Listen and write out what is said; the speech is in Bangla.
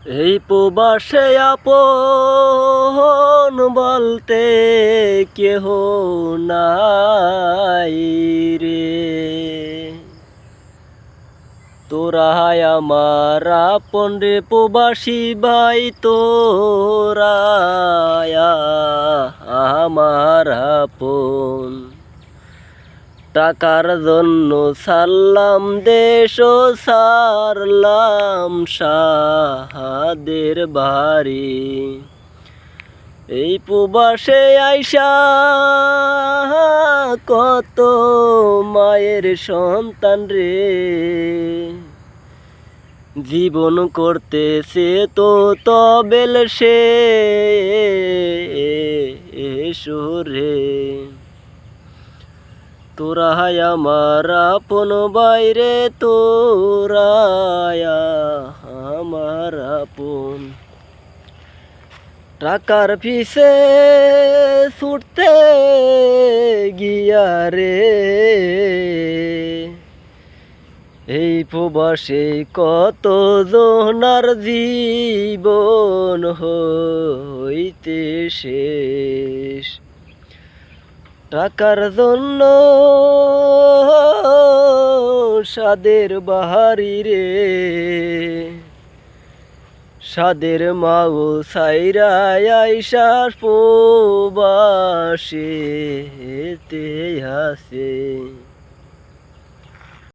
এই প্রবাসে আপন বলতে কেহ নাই রে। তোরা আমার আপন রে প্রবাসী ভাই, তোরা আমার আপন। টাকার জন্য সারলাম দেশ ও সারলাম সাহাদের বাড়ি। এই প্রবাসে আইসা কত মায়ের সন্তান রে জীবন করতেছে তো তবেল সে রে। তোরা আমার আপন বাইরে, তোরা আমার আপন। টাকার পিছে ছুটতে গিয়া রে এই প্রবাসে কত জনার জীবন হইতে শেষ। টাকার জন্য সাদের বাহারি রে, সাদের মাও সাইরা আইসা প্রবাসেতে আছে।